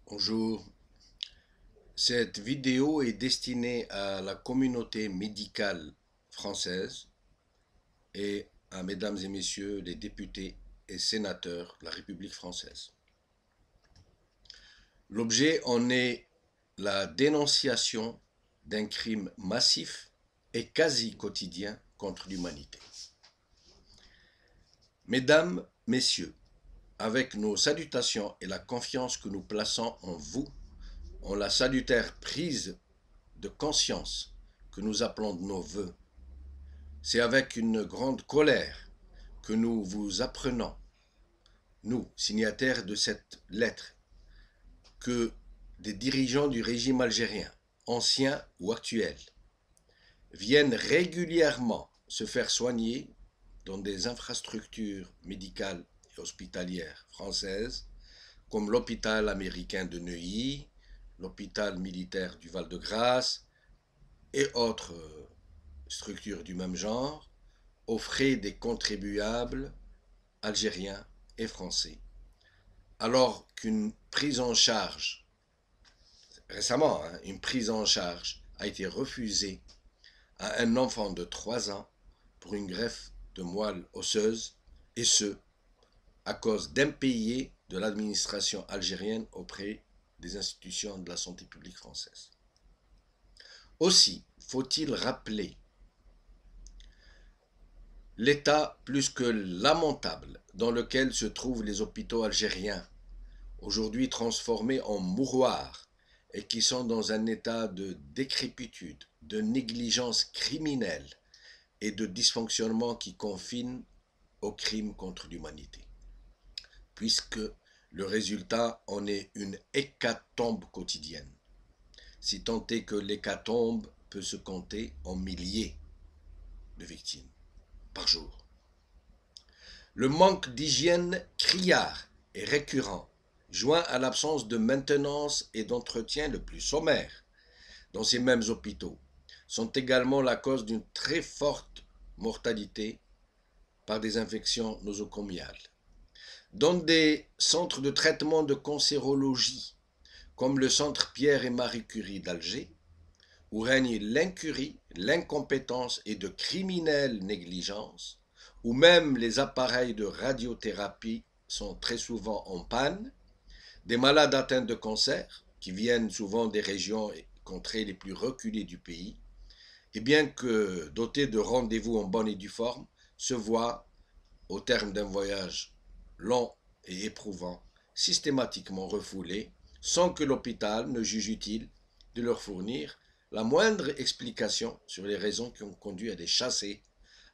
Bonjour, cette vidéo est destinée à la communauté médicale française et à mesdames et messieurs les députés et sénateurs de la République française. L'objet en est la dénonciation d'un crime massif et quasi quotidien contre l'humanité. Mesdames, Messieurs, avec nos salutations et la confiance que nous plaçons en vous, en la salutaire prise de conscience que nous appelons de nos vœux, c'est avec une grande colère que nous vous apprenons, nous, signataires de cette lettre, que des dirigeants du régime algérien, anciens ou actuels, viennent régulièrement se faire soigner dans des infrastructures médicales et hospitalières françaises, comme l'hôpital américain de Neuilly, l'hôpital militaire du Val-de-Grâce et autres structures du même genre, aux frais des contribuables algériens et français, alors qu'une prise en charge, récemment, une prise en charge a été refusée à un enfant de 3 ans pour une greffe de moelle osseuse, et ce, à cause d'impayés de l'administration algérienne auprès des institutions de la santé publique française. Aussi, faut-il rappeler l'état plus que lamentable dans lequel se trouvent les hôpitaux algériens, aujourd'hui transformés en mouroirs et qui sont dans un état de décrépitude, de négligence criminelle et de dysfonctionnement qui confine au crime contre l'humanité, puisque le résultat en est une hécatombe quotidienne, si tant est que l'hécatombe peut se compter en milliers de victimes par jour. Le manque d'hygiène criard et récurrent, joint à l'absence de maintenance et d'entretien le plus sommaire dans ces mêmes hôpitaux, sont également la cause d'une très forte mortalité par des infections nosocomiales. Dans des centres de traitement de cancérologie, comme le centre Pierre et Marie Curie d'Alger, où règne l'incurie, l'incompétence et de criminelles négligences, où même les appareils de radiothérapie sont très souvent en panne, des malades atteints de cancer, qui viennent souvent des régions et contrées les plus reculées du pays, et bien que dotés de rendez-vous en bonne et due forme, se voient, au terme d'un voyage long et éprouvant, systématiquement refoulés, sans que l'hôpital ne juge utile de leur fournir la moindre explication sur les raisons qui ont conduit à les chasser,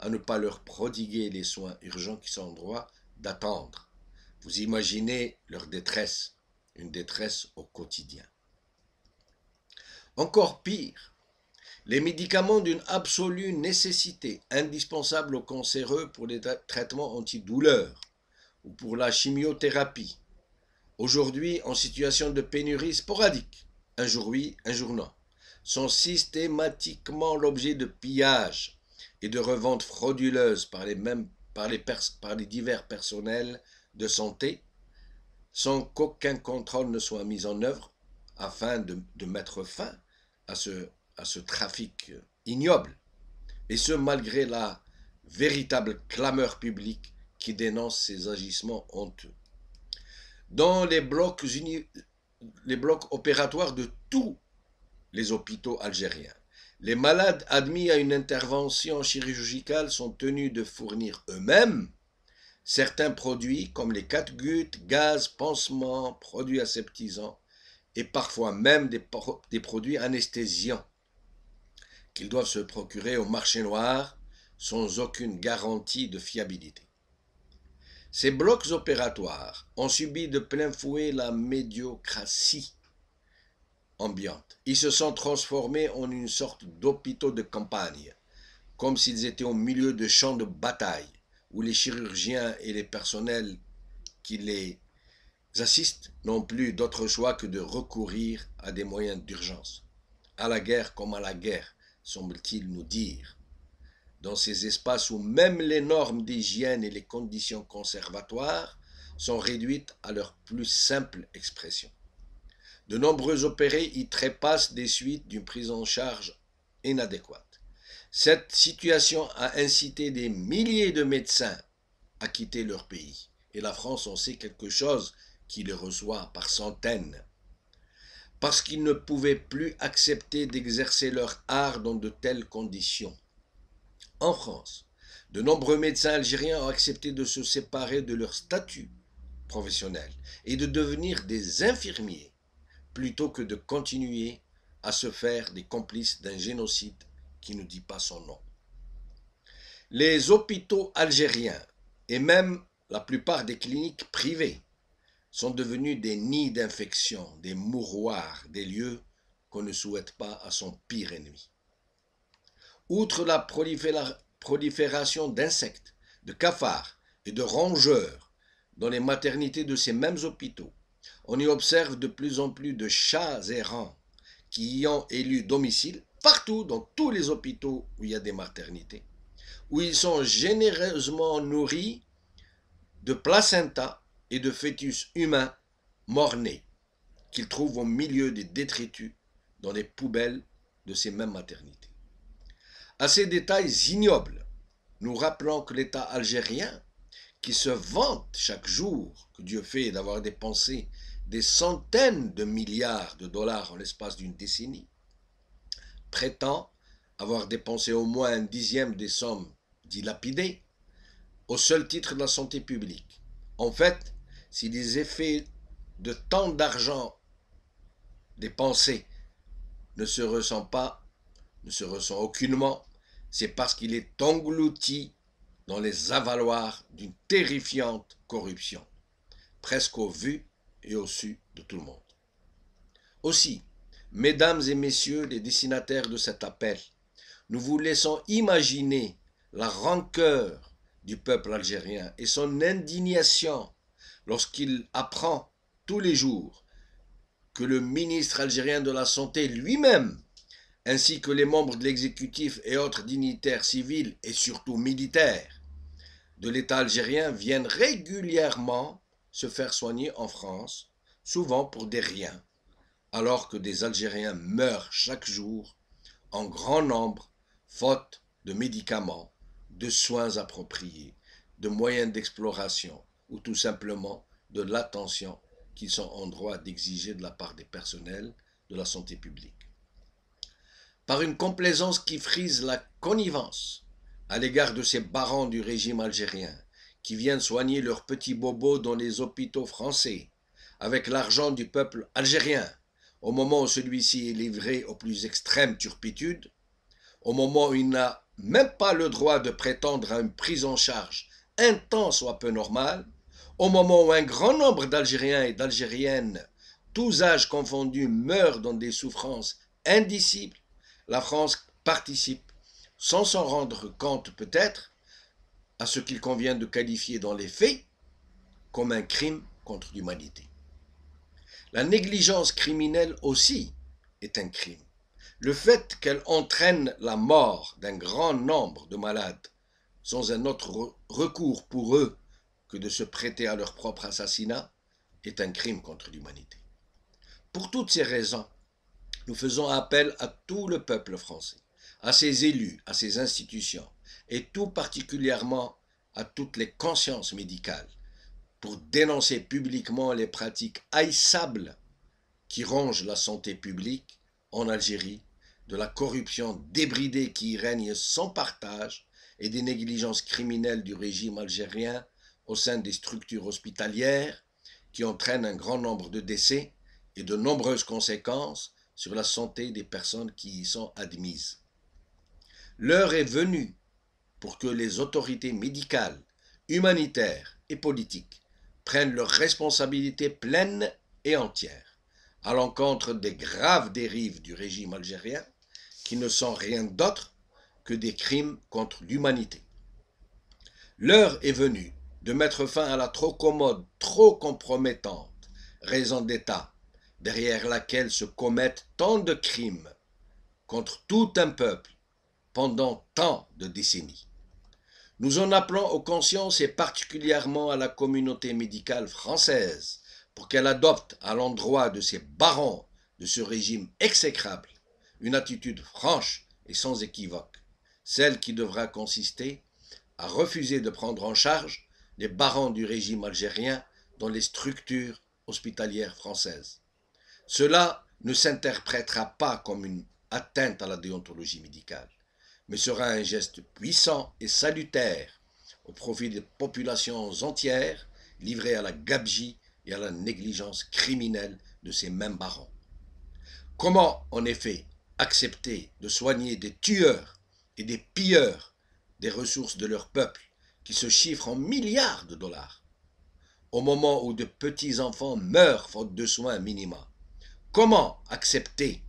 à ne pas leur prodiguer les soins urgents qui sont en droit d'attendre. Vous imaginez leur détresse, une détresse au quotidien. Encore pire, les médicaments d'une absolue nécessité, indispensables aux cancéreux pour les traitements antidouleurs ou pour la chimiothérapie, aujourd'hui en situation de pénurie sporadique, un jour oui, un jour non, sont systématiquement l'objet de pillages et de reventes frauduleuses par les divers personnels de santé, sans qu'aucun contrôle ne soit mis en œuvre afin de mettre fin à ce trafic ignoble, et ce malgré la véritable clameur publique qui dénonce ces agissements honteux. Dans les blocs opératoires de tous les hôpitaux algériens, les malades admis à une intervention chirurgicale sont tenus de fournir eux-mêmes certains produits comme les catgutes, gaz, pansements, produits aseptisants et parfois même des produits anesthésiants qu'ils doivent se procurer au marché noir sans aucune garantie de fiabilité. Ces blocs opératoires ont subi de plein fouet la médiocratie ambiante. Ils se sont transformés en une sorte d'hôpitaux de campagne, comme s'ils étaient au milieu de champs de bataille, où les chirurgiens et les personnels qui les assistent n'ont plus d'autre choix que de recourir à des moyens d'urgence. À la guerre comme à la guerre, semble-t-il nous dire, dans ces espaces où même les normes d'hygiène et les conditions conservatoires sont réduites à leur plus simple expression. De nombreux opérés y trépassent des suites d'une prise en charge inadéquate. Cette situation a incité des milliers de médecins à quitter leur pays. Et la France en sait quelque chose, qui les reçoit par centaines. Parce qu'ils ne pouvaient plus accepter d'exercer leur art dans de telles conditions. En France, de nombreux médecins algériens ont accepté de se séparer de leur statut professionnel et de devenir des infirmiers plutôt que de continuer à se faire des complices d'un génocide qui ne dit pas son nom. Les hôpitaux algériens et même la plupart des cliniques privées sont devenus des nids d'infection, des mouroirs, des lieux qu'on ne souhaite pas à son pire ennemi. Outre la prolifération d'insectes, de cafards et de rongeurs dans les maternités de ces mêmes hôpitaux, on y observe de plus en plus de chats errants qui y ont élu domicile partout dans tous les hôpitaux où il y a des maternités, où ils sont généreusement nourris de placentas et de fœtus humains mort-nés qu'ils trouvent au milieu des détritus dans les poubelles de ces mêmes maternités. À ces détails ignobles, nous rappelons que l'État algérien, qui se vante chaque jour que Dieu fait d'avoir dépensé des centaines de milliards de dollars en l'espace d'une décennie, prétend avoir dépensé au moins un dixième des sommes dilapidées au seul titre de la santé publique. En fait, si les effets de tant d'argent dépensé ne se ressent aucunement, c'est parce qu'il est englouti dans les avaloirs d'une terrifiante corruption, presque au vu et au su de tout le monde. Aussi, mesdames et messieurs les destinataires de cet appel, nous vous laissons imaginer la rancœur du peuple algérien et son indignation lorsqu'il apprend tous les jours que le ministre algérien de la Santé lui-même, ainsi que les membres de l'exécutif et autres dignitaires civils et surtout militaires de l'État algérien viennent régulièrement se faire soigner en France, souvent pour des riens, alors que des Algériens meurent chaque jour en grand nombre, faute de médicaments, de soins appropriés, de moyens d'exploration ou tout simplement de l'attention qu'ils sont en droit d'exiger de la part des personnels de la santé publique. Par une complaisance qui frise la connivence à l'égard de ces barons du régime algérien qui viennent soigner leurs petits bobos dans les hôpitaux français avec l'argent du peuple algérien au moment où celui-ci est livré aux plus extrêmes turpitudes, au moment où il n'a même pas le droit de prétendre à une prise en charge un tant soit peu normale, au moment où un grand nombre d'Algériens et d'Algériennes, tous âges confondus, meurent dans des souffrances indicibles, la France participe, sans s'en rendre compte peut-être, à ce qu'il convient de qualifier dans les faits comme un crime contre l'humanité. La négligence criminelle aussi est un crime. Le fait qu'elle entraîne la mort d'un grand nombre de malades sans un autre recours pour eux que de se prêter à leur propre assassinat est un crime contre l'humanité. Pour toutes ces raisons, nous faisons appel à tout le peuple français, à ses élus, à ses institutions, et tout particulièrement à toutes les consciences médicales, pour dénoncer publiquement les pratiques haïssables qui rongent la santé publique en Algérie, de la corruption débridée qui y règne sans partage et des négligences criminelles du régime algérien au sein des structures hospitalières qui entraînent un grand nombre de décès et de nombreuses conséquences sur la santé des personnes qui y sont admises. L'heure est venue pour que les autorités médicales, humanitaires et politiques prennent leurs responsabilités pleines et entières à l'encontre des graves dérives du régime algérien qui ne sont rien d'autre que des crimes contre l'humanité. L'heure est venue de mettre fin à la trop commode, trop compromettante raison d'État derrière laquelle se commettent tant de crimes contre tout un peuple pendant tant de décennies. Nous en appelons aux consciences et particulièrement à la communauté médicale française pour qu'elle adopte à l'endroit de ces barons de ce régime exécrable une attitude franche et sans équivoque, celle qui devra consister à refuser de prendre en charge les barons du régime algérien dans les structures hospitalières françaises. Cela ne s'interprétera pas comme une atteinte à la déontologie médicale, mais sera un geste puissant et salutaire au profit des populations entières livrées à la gabegie et à la négligence criminelle de ces mêmes barons. Comment, en effet, accepter de soigner des tueurs et des pilleurs des ressources de leur peuple qui se chiffrent en milliards de dollars, au moment où de petits enfants meurent faute de soins minima? Comment accepter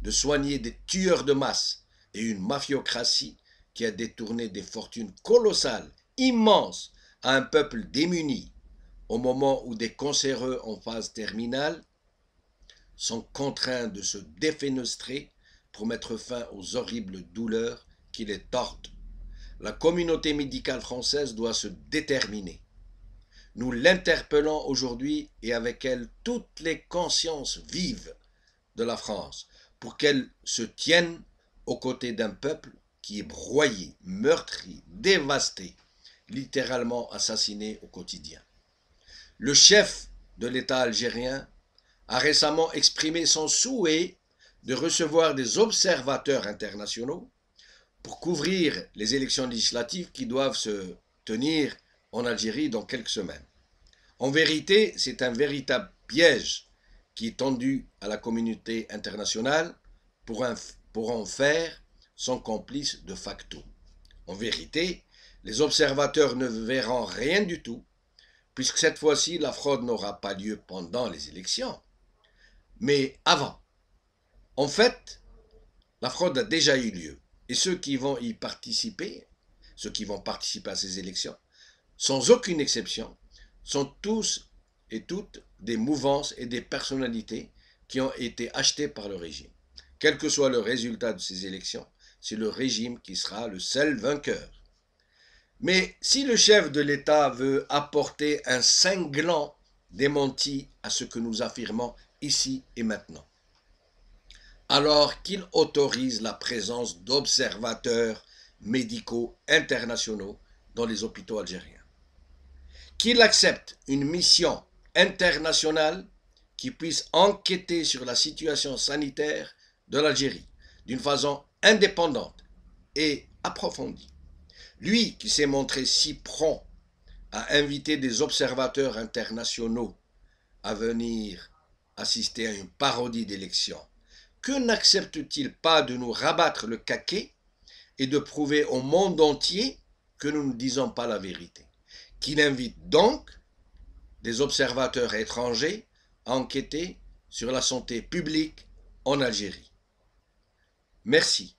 de soigner des tueurs de masse et une mafiocratie qui a détourné des fortunes colossales, immenses, à un peuple démuni, au moment où des cancéreux en phase terminale sont contraints de se défenestrer pour mettre fin aux horribles douleurs qui les tordent? La communauté médicale française doit se déterminer. Nous l'interpellons aujourd'hui et avec elle toutes les consciences vives de la France pour qu'elle se tienne aux côtés d'un peuple qui est broyé, meurtri, dévasté, littéralement assassiné au quotidien. Le chef de l'État algérien a récemment exprimé son souhait de recevoir des observateurs internationaux pour couvrir les élections législatives qui doivent se tenir en Algérie dans quelques semaines. En vérité, c'est un véritable piège qui est tendu à la communauté internationale pour en faire son complice de facto. En vérité, les observateurs ne verront rien du tout, puisque cette fois-ci, la fraude n'aura pas lieu pendant les élections, mais avant. En fait, la fraude a déjà eu lieu, et ceux qui vont participer à ces élections, sans aucune exception, sont tous et toutes des mouvances et des personnalités qui ont été achetées par le régime. Quel que soit le résultat de ces élections, c'est le régime qui sera le seul vainqueur. Mais si le chef de l'État veut apporter un cinglant démenti à ce que nous affirmons ici et maintenant, alors qu'il autorise la présence d'observateurs médicaux internationaux dans les hôpitaux algériens, qu'il accepte une mission internationale qui puisse enquêter sur la situation sanitaire de l'Algérie d'une façon indépendante et approfondie. Lui qui s'est montré si prompt à inviter des observateurs internationaux à venir assister à une parodie d'élection, que n'accepte-t-il pas de nous rabattre le caquet et de prouver au monde entier que nous ne disons pas la vérité? Qu'il invite donc des observateurs étrangers à enquêter sur la santé publique en Algérie. Merci.